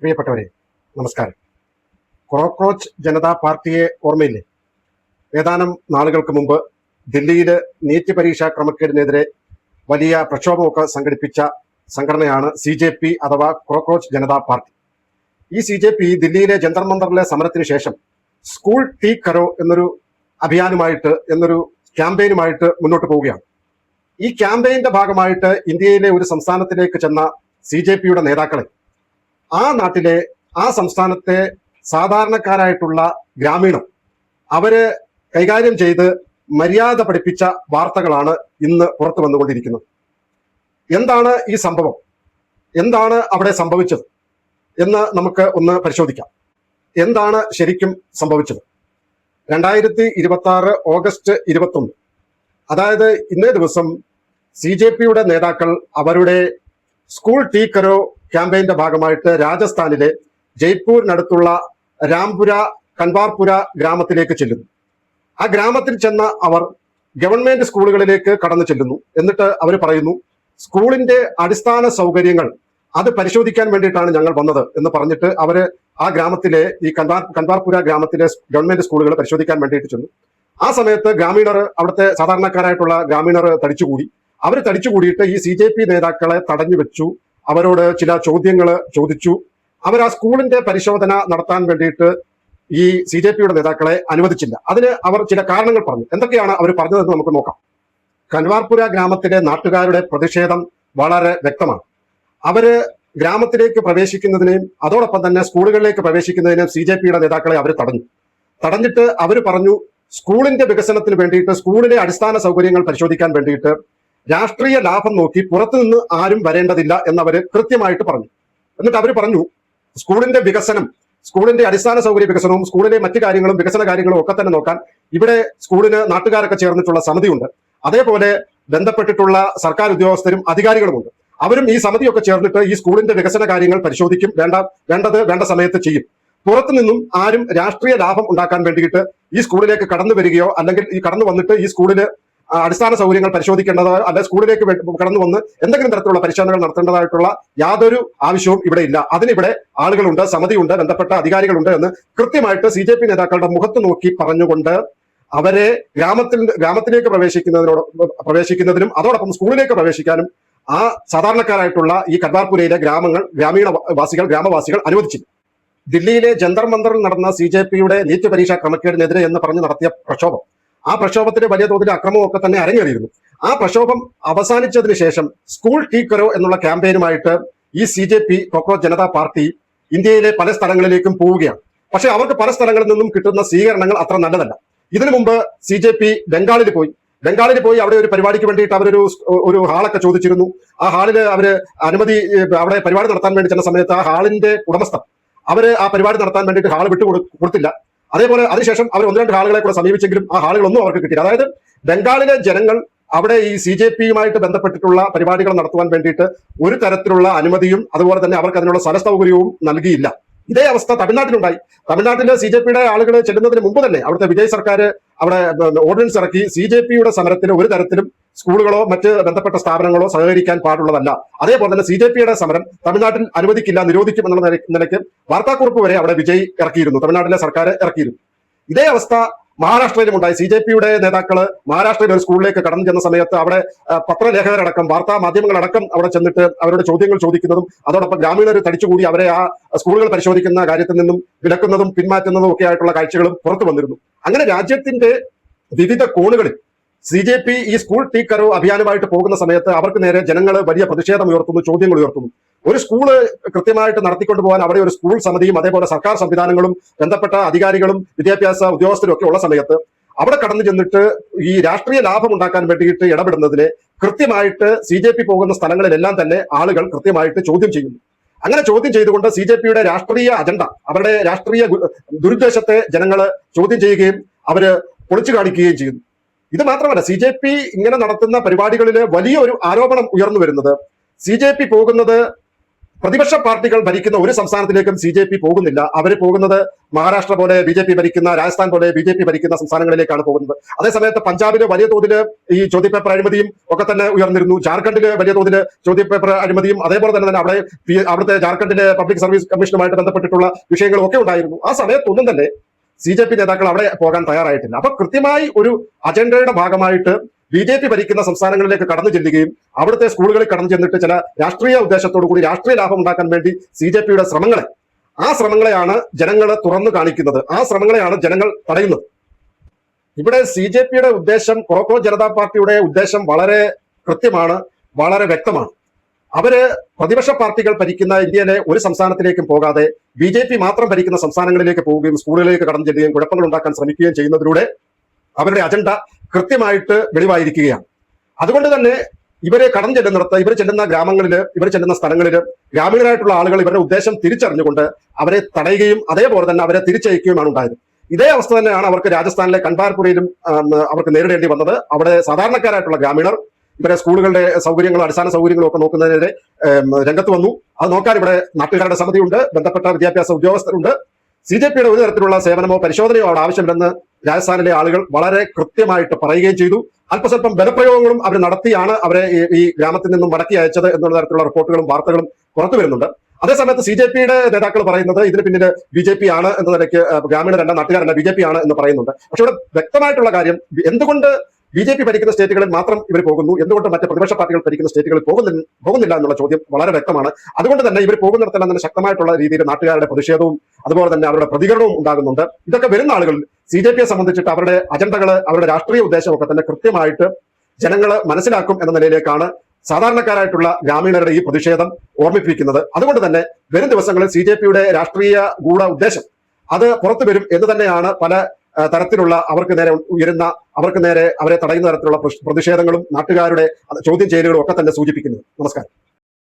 പ്രിയപ്പെട്ടവരെ, നമസ്കാരം. കോക്രോച്ച് ജനതാ പാർട്ടിയെ ഓർമ്മയില്ലേ? ഏതാനും നാളുകൾക്ക് മുമ്പ് ദില്ലിയിൽ നീറ്റ് പരീക്ഷാ ക്രമക്കേടിനെതിരെ വലിയ പ്രക്ഷോഭമൊക്കെ സംഘടിപ്പിച്ച സംഘടനയാണ് CJP അഥവാ കോക്രോച്ച് ജനതാ പാർട്ടി. ഈ CJP ദില്ലിയിലെ ജന്തർ മന്ദറിലെ സമരത്തിന് ശേഷം സ്കൂൾ ടീ കരോ എന്നൊരു എന്നൊരു ക്യാമ്പയിനുമായിട്ട് മുന്നോട്ട് പോവുകയാണ്. ഈ ക്യാമ്പയിന്റെ ഭാഗമായിട്ട് ഇന്ത്യയിലെ ഒരു സംസ്ഥാനത്തിലേക്ക് ചെന്ന CJPയുടെ നേതാക്കളെ ആ സംസ്ഥാനത്തെ സാധാരണക്കാരായിട്ടുള്ള ഗ്രാമീണർ അവര് കൈകാര്യം ചെയ്ത് മര്യാദ പഠിപ്പിച്ച വാർത്തകളാണ് ഇന്ന് പുറത്തു വന്നുകൊണ്ടിരിക്കുന്നത്. എന്താണ് ഈ സംഭവം? എന്താണ് അവിടെ സംഭവിച്ചത് എന്ന് നമുക്ക് ഒന്ന് പരിശോധിക്കാം. എന്താണ് ശരിക്കും സംഭവിച്ചത്? 2026 ഓഗസ്റ്റ് 21, അതായത് ഇന്നേ ദിവസം CJPയുടെ നേതാക്കൾ അവരുടെ സ്കൂൾ ടീ കരോ ക്യാമ്പയിന്റെ ഭാഗമായിട്ട് രാജസ്ഥാനിലെ ജയ്പൂരിനടുത്തുള്ള രാംപുര കൻവാർപുര ഗ്രാമത്തിലേക്ക് ചെല്ലുന്നു. ആ ഗ്രാമത്തിൽ ചെന്ന അവർ ഗവൺമെന്റ് സ്കൂളുകളിലേക്ക് കടന്നു ചെല്ലുന്നു. എന്നിട്ട് അവർ പറയുന്നു, സ്കൂളിന്റെ അടിസ്ഥാന സൗകര്യങ്ങൾ അത് പരിശോധിക്കാൻ വേണ്ടിയിട്ടാണ് ഞങ്ങൾ വന്നത് എന്ന് പറഞ്ഞിട്ട് അവര് ആ ഗ്രാമത്തിലെ ഈ കൻവാർപുര ഗ്രാമത്തിലെ ഗവൺമെന്റ് സ്കൂളുകൾ പരിശോധിക്കാൻ വേണ്ടിയിട്ട് ചെന്നു. ആ സമയത്ത് അവിടുത്തെ സാധാരണക്കാരായിട്ടുള്ള ഗ്രാമീണർ തടിച്ചുകൂടി. അവർ തടിച്ചുകൂടിയിട്ട് ഈ CJP നേതാക്കളെ തടഞ്ഞു വെച്ചു. അവരോട് ചില ചോദ്യങ്ങൾ ചോദിച്ചു. അവർ ആ സ്കൂളിന്റെ പരിശോധന നടത്താൻ വേണ്ടിയിട്ട് ഈ CJPയുടെ നേതാക്കളെ അനുവദിച്ചില്ല. അതിന് അവർ ചില കാരണങ്ങൾ പറഞ്ഞു. എന്തൊക്കെയാണ് അവർ പറഞ്ഞതെന്ന് നമുക്ക് നോക്കാം. കൻവാർപുര ഗ്രാമത്തിലെ നാട്ടുകാരുടെ പ്രതിഷേധം വളരെ വ്യക്തമാണ്. അവര് ഗ്രാമത്തിലേക്ക് പ്രവേശിക്കുന്നതിനെയും അതോടൊപ്പം തന്നെ സ്കൂളുകളിലേക്ക് പ്രവേശിക്കുന്നതിനും CJPയുടെ നേതാക്കളെ അവർ തടഞ്ഞിട്ട് അവർ പറഞ്ഞു, സ്കൂളിന്റെ വികസനത്തിന് വേണ്ടിയിട്ട്, സ്കൂളിലെ അടിസ്ഥാന സൗകര്യങ്ങൾ പരിശോധിക്കാൻ വേണ്ടിയിട്ട് രാഷ്ട്രീയ ലാഭം നോക്കി പുറത്തുനിന്ന് ആരും വരേണ്ടതില്ല എന്നവര് കൃത്യമായിട്ട് പറഞ്ഞു. എന്നിട്ട് അവർ പറഞ്ഞു, സ്കൂളിന്റെ വികസനം, സ്കൂളിന്റെ അടിസ്ഥാന സൗകര്യ വികസനവും സ്കൂളിലെ മറ്റു കാര്യങ്ങളും വികസന കാര്യങ്ങളും ഒക്കെ തന്നെ നോക്കാൻ ഇവിടെ സ്കൂളിന് നാട്ടുകാരൊക്കെ ചേർന്നിട്ടുള്ള സമിതിയുണ്ട്. അതേപോലെ ബന്ധപ്പെട്ടിട്ടുള്ള സർക്കാർ ഉദ്യോഗസ്ഥരും അധികാരികളുമുണ്ട്. അവരും ഈ സമിതിയൊക്കെ ചേർന്നിട്ട് ഈ സ്കൂളിന്റെ വികസന കാര്യങ്ങൾ പരിശോധിക്കും, വേണ്ട സമയത്ത് ചെയ്യും. പുറത്തു നിന്നും ആരും രാഷ്ട്രീയ ലാഭം ഉണ്ടാക്കാൻ വേണ്ടിയിട്ട് ഈ സ്കൂളിലേക്ക് കടന്നു വരികയോ അല്ലെങ്കിൽ ഈ കടന്നു വന്നിട്ട് ഈ സ്കൂളില് അടിസ്ഥാന സൗകര്യങ്ങൾ പരിശോധിക്കേണ്ടതോ അല്ലെ സ്കൂളിലേക്ക് കടന്നു വന്ന് എന്തെങ്കിലും തരത്തിലുള്ള പരിശോധനകൾ നടത്തേണ്ടതായിട്ടുള്ള യാതൊരു ആവശ്യവും ഇവിടെ ഇല്ല. അതിനിവിടെ ആളുകളുണ്ട്, സമിതിയുണ്ട്, ബന്ധപ്പെട്ട അധികാരികളുണ്ട് എന്ന് കൃത്യമായിട്ട് CJP നേതാക്കളുടെ മുഖത്ത് നോക്കി പറഞ്ഞുകൊണ്ട് അവരെ ഗ്രാമത്തിലേക്ക് പ്രവേശിക്കുന്നതിനും അതോടൊപ്പം സ്കൂളിലേക്ക് പ്രവേശിക്കാനും ആ സാധാരണക്കാരായിട്ടുള്ള ഈ കൻവാർപുരയിലെ ഗ്രാമവാസികൾ അനുവദിച്ചില്ല. ദില്ലിയിലെ ജന്തർ മന്ദറിൽ നടന്ന CJPയുടെ നീറ്റ് പരീക്ഷാ ക്രമക്കേടിനെതിരെ എന്ന് പറഞ്ഞ് നടത്തിയ പ്രക്ഷോഭം, ആ പ്രക്ഷോഭത്തിന് വലിയ തോതിൽ അക്രമമൊക്കെ തന്നെ അരങ്ങേറിയിരുന്നു. ആ പ്രക്ഷോഭം അവസാനിച്ചതിന് ശേഷം സ്കൂൾ ടീ കരോ എന്നുള്ള ക്യാമ്പയിനുമായിട്ട് ഈ CJP കോക്രോച്ച് ജനതാ പാർട്ടി ഇന്ത്യയിലെ പല സ്ഥലങ്ങളിലേക്കും പോവുകയാണ്. പക്ഷെ അവർക്ക് പല സ്ഥലങ്ങളിൽ നിന്നും കിട്ടുന്ന സ്വീകരണങ്ങൾ അത്ര നല്ലതല്ല. ഇതിനു മുമ്പ് CJP ബംഗാളിൽ പോയി അവിടെ ഒരു പരിപാടിക്ക് വേണ്ടിയിട്ട് അവരൊരു ഹാളൊക്കെ ചോദിച്ചിരുന്നു. ആ ഹാളില് അവര് അവിടെ പരിപാടി നടത്താൻ വേണ്ടി ചെന്ന സമയത്ത് ആ ഹാളിന്റെ ഉടമസ്ഥർ അവര് ആ പരിപാടി നടത്താൻ വേണ്ടിയിട്ട് ഹാൾ കൊടുത്തില്ല. അതേപോലെ അതിനുശേഷം അവർ 1-2 ഹാളുകളെ കൂടെ സമീപിച്ചെങ്കിലും ആ ഹാളുകളൊന്നും അവർക്ക് കിട്ടിയില്ല. അതായത് ബംഗാളിലെ ജനങ്ങൾ അവിടെ ഈ CJPയുമായിട്ട് ബന്ധപ്പെട്ടിട്ടുള്ള പരിപാടികൾ നടത്തുവാൻ വേണ്ടിയിട്ട് ഒരു തരത്തിലുള്ള അനുമതിയും അതുപോലെ തന്നെ അവർക്ക് അതിനുള്ള സ്ഥല സൗകര്യവും നൽകിയില്ല. ഇതേ അവസ്ഥ തമിഴ്നാട്ടിലുണ്ടായി. തമിഴ്നാട്ടിലെ CJPയുടെ ആളുകൾ ചെല്ലുന്നതിന് മുമ്പ് തന്നെ അവിടുത്തെ വിജയ് സർക്കാർ അവിടെ ഓർഡിനൻസ് ഇറക്കി, CJPയുടെ സമരത്തിന് ഒരു തരത്തിലും സ്കൂളുകളോ മറ്റ് ബന്ധപ്പെട്ട സ്ഥാപനങ്ങളോ സഹകരിക്കാൻ പാടുള്ളതല്ല. അതേപോലെ തന്നെ CJPയുടെ സമരം തമിഴ്നാട്ടിൽ അനുവദിക്കില്ല, നിരോധിക്കും എന്നുള്ള നിലയ്ക്ക് വാർത്താക്കുറിപ്പ് വരെ അവിടെ വിജയ് ഇറക്കിയിരുന്നു, തമിഴ്നാട്ടിലെ സർക്കാർ ഇറക്കിയിരുന്നു. ഇതേ അവസ്ഥ മഹാരാഷ്ട്രയിലും ഉണ്ടായി. CJPയുടെ നേതാക്കള് മഹാരാഷ്ട്രയിൽ ഒരു സ്കൂളിലേക്ക് കടന്നു ചെന്ന സമയത്ത് അവിടെ പത്രലേഖകരടക്കം വാർത്താ മാധ്യമങ്ങളടക്കം അവിടെ ചെന്നിട്ട് അവരുടെ ചോദ്യങ്ങൾ ചോദിക്കുന്നതും അതോടൊപ്പം ഗ്രാമീണർ തടിച്ചുകൂടി അവരെ ആ സ്കൂളുകൾ പരിശോധിക്കുന്ന കാര്യത്തിൽ നിന്നും വിലക്കുന്നതും പിന്മാറ്റുന്നതും ഒക്കെ ആയിട്ടുള്ള കാഴ്ചകളും പുറത്തു വന്നിരുന്നു. അങ്ങനെ രാജ്യത്തിന്റെ വിവിധ കോണുകളിൽ CJP ഈ സ്കൂൾ ടീ കരോ അഭിയാനുമായിട്ട് പോകുന്ന സമയത്ത് അവർക്ക് നേരെ ജനങ്ങൾ വലിയ പ്രതിഷേധം ഉയർത്തുന്നു, ചോദ്യങ്ങൾ ഉയർത്തുന്നു. ഒരു സ്കൂള് കൃത്യമായിട്ട് നടത്തിക്കൊണ്ടു പോകാൻ അവിടെ ഒരു സ്കൂൾ സമിതിയും അതേപോലെ സർക്കാർ സംവിധാനങ്ങളും ബന്ധപ്പെട്ട അധികാരികളും വിദ്യാഭ്യാസ ഉദ്യോഗസ്ഥരും ഒക്കെ ഉള്ള സമയത്ത് അവിടെ കടന്നു ചെന്നിട്ട് ഈ രാഷ്ട്രീയ ലാഭം ഉണ്ടാക്കാൻ വേണ്ടിയിട്ട് ഇടപെടുന്നതിനെ കൃത്യമായിട്ട് CJP പോകുന്ന സ്ഥലങ്ങളിലെല്ലാം തന്നെ ആളുകൾ കൃത്യമായിട്ട് ചോദ്യം ചെയ്യുന്നു. അങ്ങനെ ചോദ്യം ചെയ്തുകൊണ്ട് CJPയുടെ രാഷ്ട്രീയ അജണ്ട, അവരുടെ രാഷ്ട്രീയ ദുരുദ്ദേശത്തെ ജനങ്ങൾ ചോദ്യം ചെയ്യുകയും അവര് പൊളിച്ചു കാണിക്കുകയും ചെയ്യുന്നു. ഇത് മാത്രമല്ല, CJP ഇങ്ങനെ നടത്തുന്ന പരിപാടികളിൽ വലിയ ഒരു ആരോപണം ഉയർന്നു വരുന്നത്, CJP പോകുന്നത് പ്രതിപക്ഷ പാർട്ടികൾ ഭരിക്കുന്ന ഒരു സംസ്ഥാനത്തിലേക്കും CJP പോകുന്നില്ല. അവർ പോകുന്നത് മഹാരാഷ്ട്ര പോലെ BJP ഭരിക്കുന്ന, രാജസ്ഥാൻ പോലെ BJP ഭരിക്കുന്ന സംസ്ഥാനങ്ങളിലേക്കാണ് പോകുന്നത്. അതേസമയത്ത് പഞ്ചാബില് വലിയ തോതിൽ ഈ ചോദ്യപേപ്പർ അഴിമതിയും ഒക്കെ തന്നെ ഉയർന്നിരുന്നു. ജാർഖണ്ഡില് വലിയ തോതിൽ ചോദ്യപേപ്പർ അഴിമതിയും അതേപോലെ തന്നെ അവിടുത്തെ ജാർഖണ്ഡിലെ പബ്ലിക് സർവീസ് കമ്മീഷനുമായിട്ട് ബന്ധപ്പെട്ടിട്ടുള്ള വിഷയങ്ങളും ഒക്കെ ഉണ്ടായിരുന്നു. ആ സമയത്തൊന്നും തന്നെ CJP നേതാക്കൾ അവിടെ പോകാൻ തയ്യാറായിട്ടില്ല. അപ്പൊ കൃത്യമായി ഒരു അജണ്ടയുടെ ഭാഗമായിട്ട് BJP ഭരിക്കുന്ന സംസ്ഥാനങ്ങളിലേക്ക് കടന്നു ചെല്ലുകയും അവിടുത്തെ സ്കൂളുകളിൽ കടന്നു ചെന്നിട്ട് ചില രാഷ്ട്രീയ ഉദ്ദേശത്തോടു കൂടി രാഷ്ട്രീയ ലാഭം ഉണ്ടാക്കാൻ വേണ്ടി CJPയുടെ ശ്രമങ്ങളെയാണ് ജനങ്ങൾ തുറന്നു കാണിക്കുന്നത്. ആ ശ്രമങ്ങളെയാണ് ജനങ്ങൾ തടയുന്നത്. ഇവിടെ CJPയുടെ ഉദ്ദേശം, കൊറോക്കോ ജനതാ പാർട്ടിയുടെ ഉദ്ദേശം വളരെ കൃത്യമാണ്, വളരെ വ്യക്തമാണ്. അവര് പ്രതിപക്ഷ പാർട്ടികൾ ഭരിക്കുന്ന ഇന്ത്യയിലെ ഒരു സംസ്ഥാനത്തിലേക്കും പോകാതെ BJP മാത്രം ഭരിക്കുന്ന സംസ്ഥാനങ്ങളിലേക്ക് പോവുകയും സ്കൂളുകളിലേക്ക് കടന്നു ചെല്ലുകയും കുഴപ്പങ്ങൾ ഉണ്ടാക്കാൻ ശ്രമിക്കുകയും ചെയ്യുന്നതിലൂടെ അവരുടെ അജണ്ട കൃത്യമായിട്ട് വെളിവായിരിക്കുകയാണ്. അതുകൊണ്ട് തന്നെ ഇവരെ കടന്നു ചെല്ലുന്നിടത്ത്, ഇവർ ചെല്ലുന്ന ഗ്രാമങ്ങളില്, ഇവർ ചെല്ലുന്ന സ്ഥലങ്ങളില് ഗ്രാമീണരായിട്ടുള്ള ആളുകൾ ഇവരുടെ ഉദ്ദേശം തിരിച്ചറിഞ്ഞുകൊണ്ട് അവരെ തടയുകയും അതേപോലെ തന്നെ അവരെ തിരിച്ചയക്കുകയുമാണ് ഉണ്ടായത്. ഇതേ അവസ്ഥ തന്നെയാണ് അവർക്ക് രാജസ്ഥാനിലെ കൻപാർപുരയിലും അവർക്ക് നേരിടേണ്ടി വന്നത്. അവിടെ സാധാരണക്കാരായിട്ടുള്ള ഗ്രാമീണർ ഇവരെ സ്കൂളുകളുടെ സൗകര്യങ്ങളും അടിസ്ഥാന സൗകര്യങ്ങളും ഒക്കെ നോക്കുന്നതിനെതിരെ രംഗത്ത് വന്നു. അത് നോക്കാൻ ഇവിടെ നാട്ടുകാരുടെ സമിതിയുണ്ട്, ബന്ധപ്പെട്ട വിദ്യാഭ്യാസ ഉദ്യോഗസ്ഥരുണ്ട്. CJPയുടെ ഒരു തരത്തിലുള്ള സേവനമോ പരിശോധനയോ അവിടെ ആവശ്യമില്ലെന്ന് രാജസ്ഥാനിലെ ആളുകൾ വളരെ കൃത്യമായിട്ട് പറയുകയും ചെയ്തു. അല്പസ്വല്പം ബലപ്രയോഗങ്ങളും അവർ നടത്തിയാണ് അവരെ ഈ ഗ്രാമത്തിൽ നിന്നും മടക്കി അയച്ചത് എന്നുള്ള തരത്തിലുള്ള റിപ്പോർട്ടുകളും വാർത്തകളും പുറത്തു വരുന്നുണ്ട്. അതേസമയത്ത് CJPയുടെ നേതാക്കൾ പറയുന്നത് ഇതിന് പിന്നിൽ BJP ആണ് എന്ന നിലയ്ക്ക്, ഗ്രാമീണരല്ല, നാട്ടുകാരല്ല, BJP ആണ് എന്ന് പറയുന്നുണ്ട്. പക്ഷെ ഇവിടെ വ്യക്തമായിട്ടുള്ള കാര്യം, എന്തുകൊണ്ട് BJP ഭരിക്കുന്ന സ്റ്റേറ്റുകളിൽ മാത്രം ഇവർ പോകുന്നു, എന്തുകൊണ്ട് മറ്റ് പ്രതിപക്ഷ പാർട്ടികൾ ഭരിക്കുന്ന സ്റ്റേറ്റുകളിൽ പോകുന്നില്ല എന്നുള്ള ചോദ്യം വളരെ വ്യക്തമാണ്. അതുകൊണ്ട് തന്നെ ഇവർ പോകുന്നിടത്തെല്ലാം തന്നെ ശക്തമായിട്ടുള്ള രീതിയിൽ നാട്ടുകാരുടെ പ്രതിഷേധവും അതുപോലെ തന്നെ അവരുടെ പ്രതികരണവും ഉണ്ടാകുന്നുണ്ട്. ഇതൊക്കെ വരുന്ന ആളുകൾ CJPയെ സംബന്ധിച്ചിട്ട് അവരുടെ അജണ്ടകൾ, അവരുടെ രാഷ്ട്രീയ ഉദ്ദേശമൊക്കെ തന്നെ കൃത്യമായിട്ട് ജനങ്ങൾ മനസ്സിലാക്കും എന്ന നിലയിലേക്കാണ് സാധാരണക്കാരായിട്ടുള്ള ഗ്രാമീണരുടെ ഈ പ്രതിഷേധം ഓർമ്മിപ്പിക്കുന്നത്. അതുകൊണ്ട് തന്നെ വരും ദിവസങ്ങളിൽ CJPയുടെ രാഷ്ട്രീയ ഗൂഢ ഉദ്ദേശം അത് പുറത്തു വരും എന്ന് തന്നെയാണ് പല തരത്തിലുള്ള അവർക്ക് നേരെ അവരെ തടയുന്ന തരത്തിലുള്ള പ്രതിഷേധങ്ങളും നാട്ടുകാരുടെ ചോദ്യം ചെയ്യലുകളും ഒക്കെ തന്നെ സൂചിപ്പിക്കുന്നത്. നമസ്കാരം.